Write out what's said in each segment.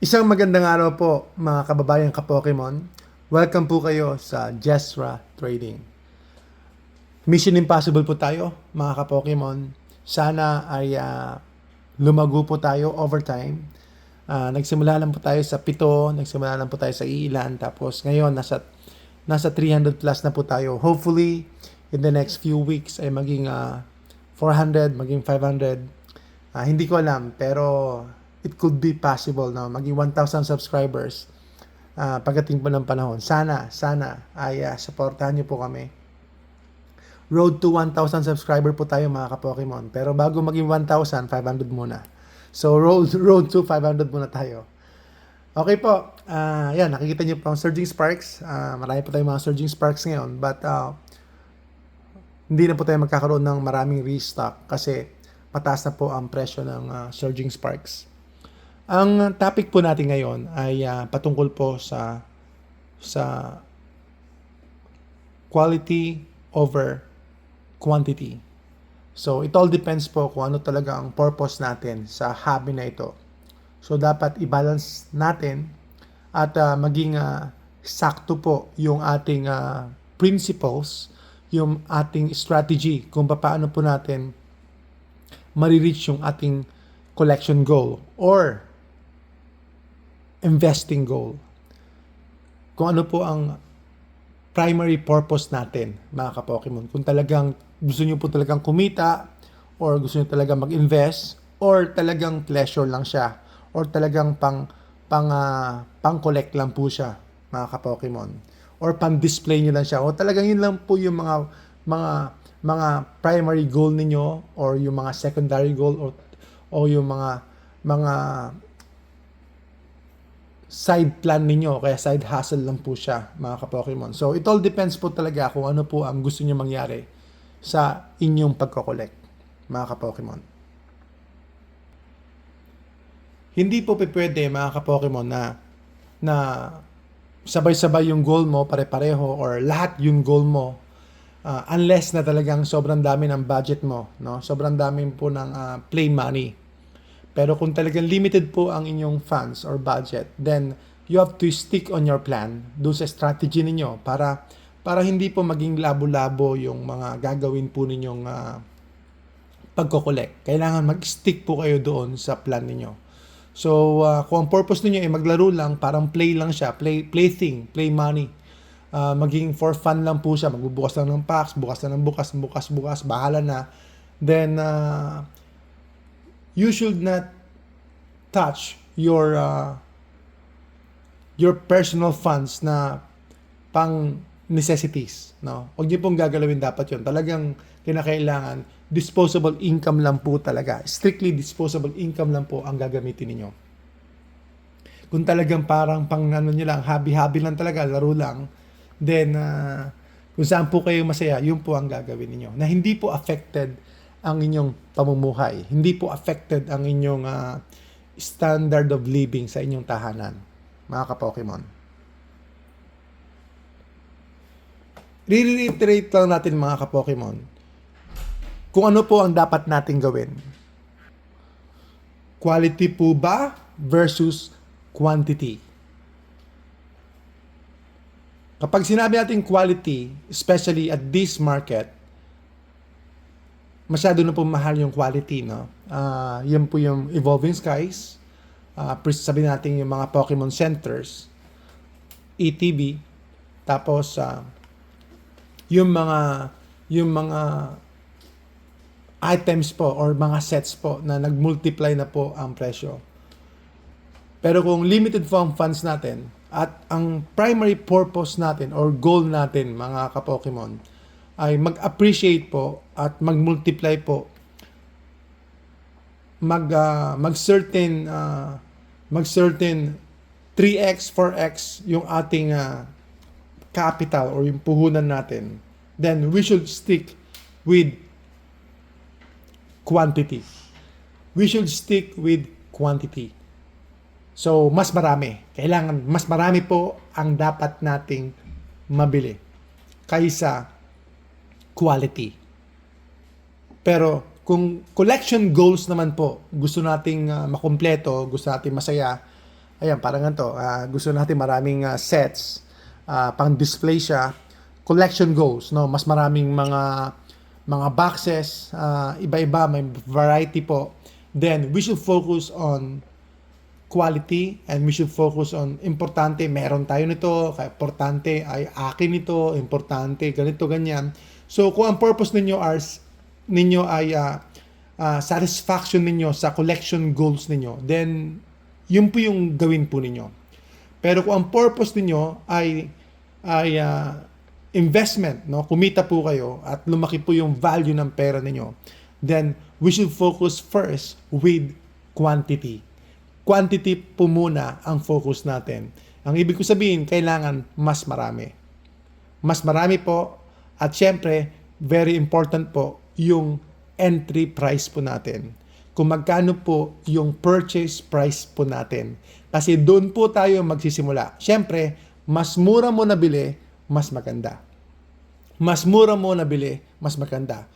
Isang magandang araw po mga kababayan ka-Pokemon. Welcome po kayo sa Jesra Trading. Mission Impossible po tayo mga ka-Pokemon. Sana ay lumago po tayo over time. Nagsimula lang po tayo sa 7, nagsimula lang po tayo sa ilan, tapos ngayon nasa 300 plus na po tayo. Hopefully, in the next few weeks ay maging 400, maging 500. Hindi ko alam, pero it could be possible na maging 1,000 subscribers pagdating po ng panahon. Sana ay supportahan niyo po kami. Road to 1,000 subscriber po tayo mga ka-Pokemon. Pero bago maging 1,000, 500 muna. So road to 500 muna tayo. Okay po. Yan, nakikita niyo po ang Surging Sparks. Marami po tayong mga Surging Sparks ngayon. But hindi na po tayo magkakaroon ng maraming restock kasi mataas na po ang presyo ng Surging Sparks. Ang topic po natin ngayon ay patungkol po sa quality over quantity. So, it all depends po kung ano talaga ang purpose natin sa hobby na ito. So, dapat i-balance natin at maging sakto po yung ating principles, yung ating strategy kung paano po natin marireach yung ating collection goal or investing goal. Kung ano po ang primary purpose natin, mga ka-Pokemon. Kung talagang gusto nyo po talagang kumita, or gusto nyo talagang mag-invest, or talagang pleasure lang siya, or talagang pang-collect lang po siya, mga ka-Pokemon. Or pang-display nyo lang siya, o talagang yun lang po yung mga primary goal ninyo, or yung mga secondary goal, o yung mga side plan ninyo, kaya side hustle lang po siya, mga ka-Pokemon. So, it all depends po talaga kung ano po ang gusto nyo mangyari sa inyong pagko-collect, mga ka-Pokemon. Hindi po pwede, mga ka-Pokemon, na sabay-sabay yung goal mo, pare-pareho, or lahat yung goal mo, unless na talagang sobrang dami ng budget mo, no? Sobrang dami po ng play money. Pero kung talagang limited po ang inyong funds or budget, then you have to stick on your plan, doon sa strategy ninyo para hindi po maging labo-labo yung mga gagawin po ninyong pagko-collect. Kailangan mag-stick po kayo doon sa plan ninyo. So, kung ang purpose niyo ay maglaro lang, parang play lang siya, plaything, play money. Maging for fun lang po siya, magbubukas lang ng packs, bukas bahala na. Then, you should not touch your personal funds na pang necessities, no? Huwag niyo pong gagalawin dapat 'yon. Talagang kinakailangan disposable income lang po talaga. Strictly disposable income lang po ang gagamitin niyo. Kung talagang parang pang ano niyo lang, hobby lang talaga, laro lang, then kung saan po kayo masaya, yun po ang gagawin niyo. Na hindi po affected ang inyong pamumuhay. Hindi po affected ang inyong standard of living sa inyong tahanan, mga ka-Pokemon. Re-reiterate lang natin, mga ka-Pokemon, kung ano po ang dapat nating gawin. Quality po ba versus quantity? Kapag sinabi natin quality, especially at this market, masyado na po mahal yung quality, no? Yan po yung Evolving Skies, sabihin natin yung mga Pokemon Centers, ETB, tapos yung mga items po or mga sets po na nag-multiply na po ang presyo. Pero kung limited po ang funds natin at ang primary purpose natin or goal natin, mga ka-Pokemon, ay mag-appreciate po at mag-multiply po, mag-certain 3x, 4x yung ating capital or yung puhunan natin, then we should stick with quantity. We should stick with quantity. So, mas marami. Kailangan, mas marami po ang dapat nating mabili kaysa quality. Pero kung collection goals naman po, gusto nating makumpleto, gusto nating masaya, Ayan, parang ganito. Gusto natin maraming sets, pang display siya. Collection goals, no? Mas maraming mga boxes, iba-iba, may variety po. Then, we should focus on quality and we should focus on importante, meron tayo nito, importante ay akin ito, importante, ganito, ganyan. So, kung ang purpose ninyo ay satisfaction ninyo sa collection goals ninyo, then, yun po yung gawin po ninyo. Pero kung ang purpose ninyo ay investment, no? Kumita po kayo at lumaki po yung value ng pera ninyo, then we should focus first with quantity. Quantity po muna ang focus natin. Ang ibig ko sabihin, kailangan mas marami. Mas marami po at syempre, very important po yung entry price po natin. Kung magkano po yung purchase price po natin. Kasi doon po tayo magsisimula. Syempre, mas mura mo nabili, mas maganda. Mas mura mo nabili, mas maganda.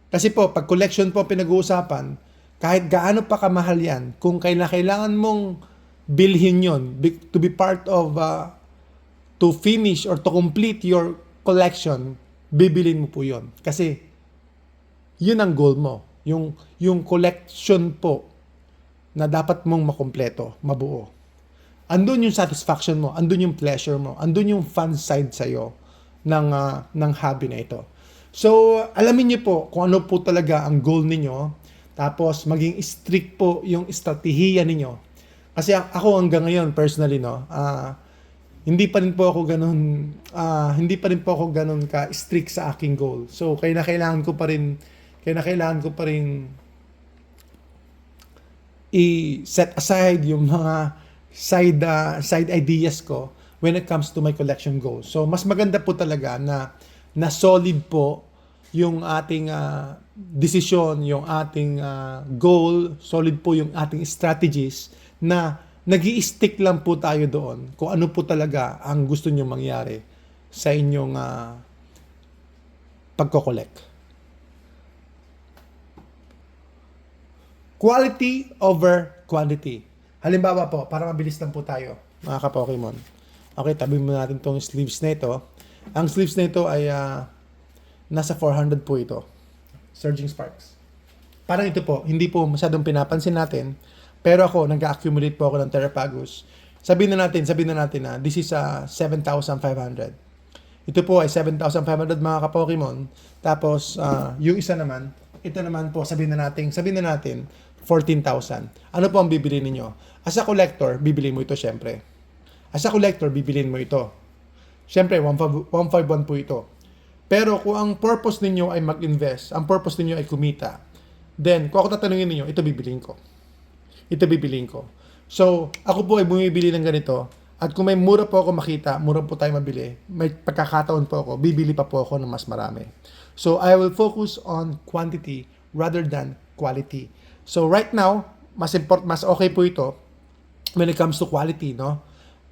Kasi po, pag collection po pinag-uusapan, kahit gaano pa kamahal yan, kung kailangan mong bilhin yon to be part of, to finish or to complete your collection, bibilin mo po yon. Kasi, yun ang goal mo. Yung collection po na dapat mong makompleto, mabuo. Andun yung satisfaction mo, andun yung pleasure mo, andun yung fun side sa'yo ng hobby na ito. So, alamin niyo po kung ano po talaga ang goal ninyo. Tapos, maging strict po yung estratehiya ninyo. Kasi ako hanggang ngayon, personally, no, hindi pa rin po ako ganun ka-strict sa aking goal. So, kailangan ko pa rin i-set aside yung mga side ideas ko when it comes to my collection goals. So, mas maganda po talaga na solid po yung ating desisyon, yung ating goal, solid po yung ating strategies na nag-i-stick lang po tayo doon kung ano po talaga ang gusto nyo mangyari sa inyong pagko-collect. Quality over quantity. Halimbawa po, para mabilis lang po tayo, mga ka-Pokemon. Okay, tabi mo natin itong sleeves na ito. Ang sleeves na ito ay nasa 400 po ito. Surging Sparks. Parang ito po, hindi po masyadong pinapansin natin. Pero ako, nag-accumulate po ako ng Terrapagus. Sabihin na natin na this is 7,500. Ito po ay 7,500 mga ka-Pokemon. Tapos, yung isa naman, ito naman po, sabihin na natin 14,000. Ano po ang bibili ninyo? As a collector, bibili mo ito syempre. As a collector, bibilin mo ito. Syempre, 151 po ito. Pero kung ang purpose ninyo ay mag-invest, ang purpose ninyo ay kumita, then kung ako tatanungin ninyo, ito bibilin ko. So, ako po ay bumibili ng ganito. At kung may mura po ako makita, mura po tayo mabili, may pagkakataon po ako, bibili pa po ako ng mas marami. So, I will focus on quantity rather than quality. So, right now, mas okay po ito when it comes to quality, no?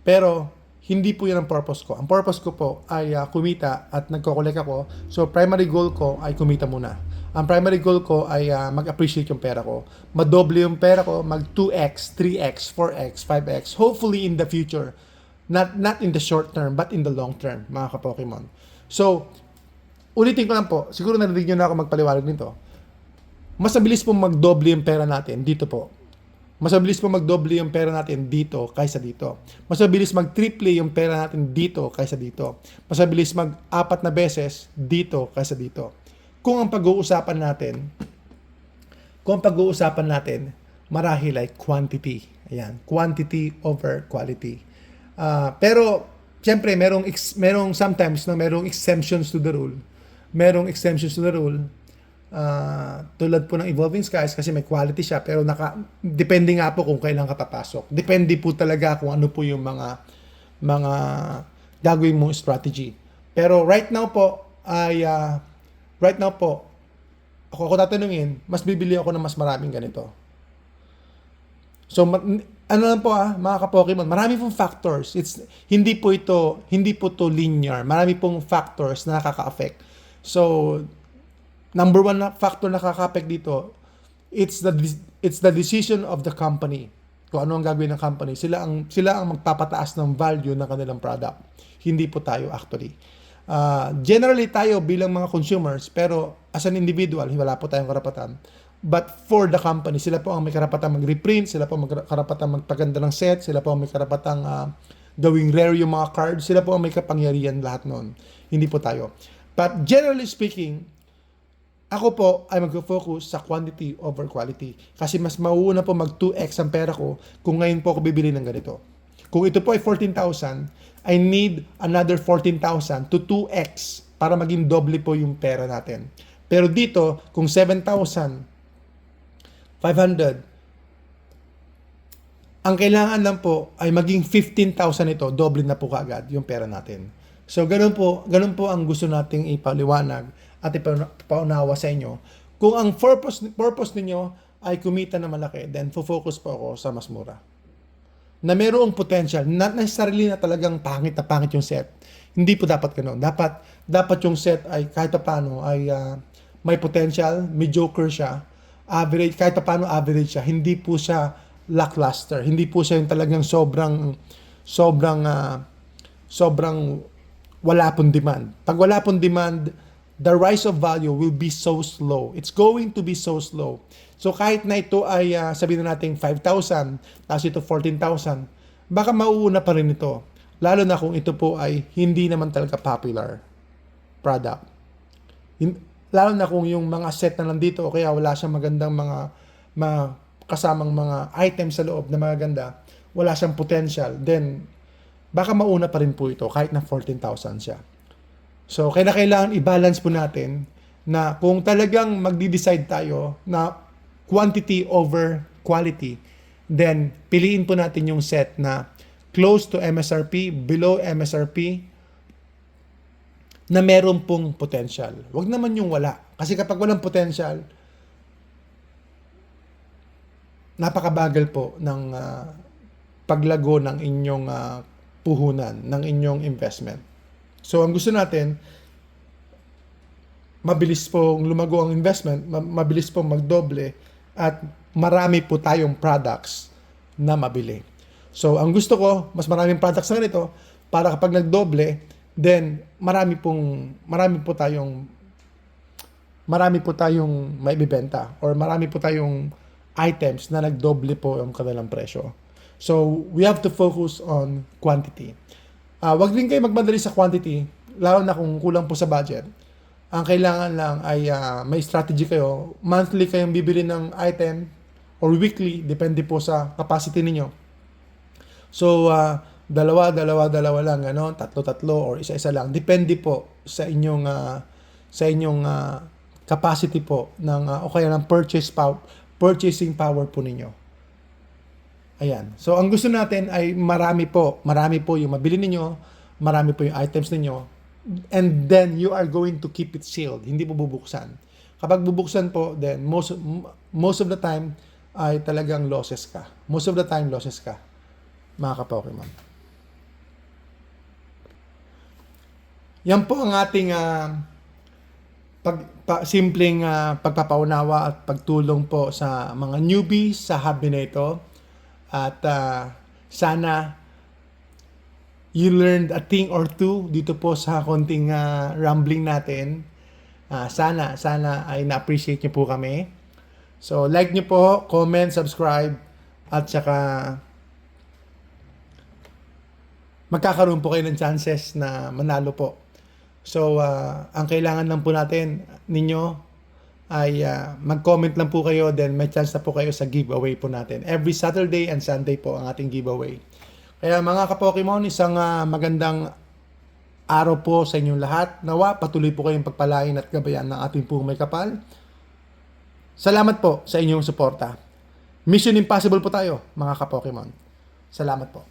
Pero, hindi po yun ang purpose ko. Ang purpose ko po ay kumita at nagko-collect ako. So, primary goal ko ay kumita muna. Ang primary goal ko ay mag-appreciate yung pera ko. Madoble yung pera ko, mag 2x, 3x, 4x, 5x. Hopefully in the future. Not in the short term, but in the long term, mga ka-Pokemon. So, ulitin ko lang po. Siguro narinig nyo na ako magpaliwanag nito. Mas mabilis po magdoble yung pera natin dito po. Mas mabilis po magdoble yung pera natin dito kaysa dito. Mas mabilis mag-triple yung pera natin dito kaysa dito. Mas mabilis mag-4 na beses dito kaysa dito. Kung ang pag-uusapan natin, marahil ay quantity. Ayan, quantity over quality. Pero, siyempre, merong sometimes, no, merong exemptions to the rule. Tulad po ng Evolving Skies kasi may quality siya pero depende nga po kung kailan ka papasok. Depende po talaga kung ano po yung mga gagawin mong strategy. Pero right now po ako tatanungin, mas bibili ako ng mas maraming ganito. So ano lang po mga ka-Pokemon, marami pong factors. Hindi po to linear. Marami pong factors na nakaka-affect. So number one na factor na nakaka-affect dito, it's the decision of the company. kung ano ang gagawin ng company, sila ang magpapataas ng value ng kanilang product. Hindi po tayo actually. Generally tayo bilang mga consumers, pero as an individual, wala po tayong karapatan. But for the company, sila po ang may karapatan mag-reprint, sila po ang may karapatan magpaganda ng set, sila po ang may karapatan gawing rare yung mga cards, sila po ang may kapangyarihan lahat noon. Hindi po tayo. But generally speaking, ako po ay mag-focus sa quantity over quality. Kasi mas mauuna po mag 2x ang pera ko kung ngayon po ako bibili ng ganito. Kung ito po ay 14,000, I need another 14,000 to 2x para maging doble po yung pera natin. Pero dito, kung 7,500, ang kailangan lang po ay maging 15,000 ito, doble na po kaagad yung pera natin. So, ganun po ang gusto nating ipaliwanag at ipaunawa sa inyo. Kung ang purpose ninyo ay kumita na malaki, then focus po ako sa mas mura. Na mayroong potential, not necessarily na talagang pangit yung set. Hindi po dapat ganoon. Dapat yung set ay kahit paano ay may potential, mediocre siya, average, kahit paano average siya. Hindi po siya lackluster. Hindi po siya yung talagang sobrang wala pong demand. Pag wala pong demand, the rise of value will be so slow. It's going to be so slow. So kahit na ito ay sabihin na natin 5,000, tapos ito 14,000, baka mauuna pa rin ito. Lalo na kung ito po ay hindi naman talaga popular product. Lalo na kung yung mga set na nandito o kaya wala siyang magandang mga kasamang mga items sa loob na maganda, wala siyang potential, then baka mauna pa rin po ito kahit na 14,000 siya. So, kailangan i-balance po natin na kung talagang magdi-decide tayo na quantity over quality, then piliin po natin yung set na close to MSRP, below MSRP, na meron pong potential. Huwag naman yung wala. Kasi kapag walang potential, napakabagal po ng paglago ng inyong puhunan, ng inyong investment. So, ang gusto natin, mabilis pong lumago ang investment, mabilis pong magdoble, at marami po tayong products na mabili. So, ang gusto ko, mas maraming products na ganito, para kapag nagdoble, then marami po tayong maibibenta, or marami po tayong items na nagdoble po ang kanilang presyo. So, we have to focus on quantity. Wag din kayo magmadali sa quantity, lalo na kung kulang po sa budget. Ang kailangan lang ay may strategy kayo. Monthly kayong bibili ng item or weekly, depende po sa capacity ninyo. So, dalawa lang, tatlo, or isa-isa lang. Depende po sa inyong capacity po ng o kaya ng purchasing power po ninyo. Ayan. So, ang gusto natin ay marami po yung mabili ninyo, marami po yung items ninyo, and then you are going to keep it sealed. Hindi po bubuksan. Kapag bubuksan po, then most of the time ay talagang losses ka. Most of the time, losses ka, mga ka-Pokemon. Yan po ang ating simpleng pagpapaunawa at pagtulong po sa mga newbies sa hobby na ito. At sana you learned a thing or two dito po sa konting rambling natin. Sana ay na-appreciate nyo po kami. So, like nyo po, comment, subscribe, at saka magkakaroon po kayo ng chances na manalo po. So, ang kailangan lang po natin ninyo ay mag-comment lang po kayo, then may chance na po kayo sa giveaway po natin. Every Saturday and Sunday po ang ating giveaway. Kaya mga ka-Pokemon, isang magandang araw po sa inyong lahat. Nawa, patuloy po kayong pagpalain at gabayan ng ating pong may kapal. Salamat po sa inyong suporta. Mission impossible po tayo, mga ka-Pokemon. Salamat po.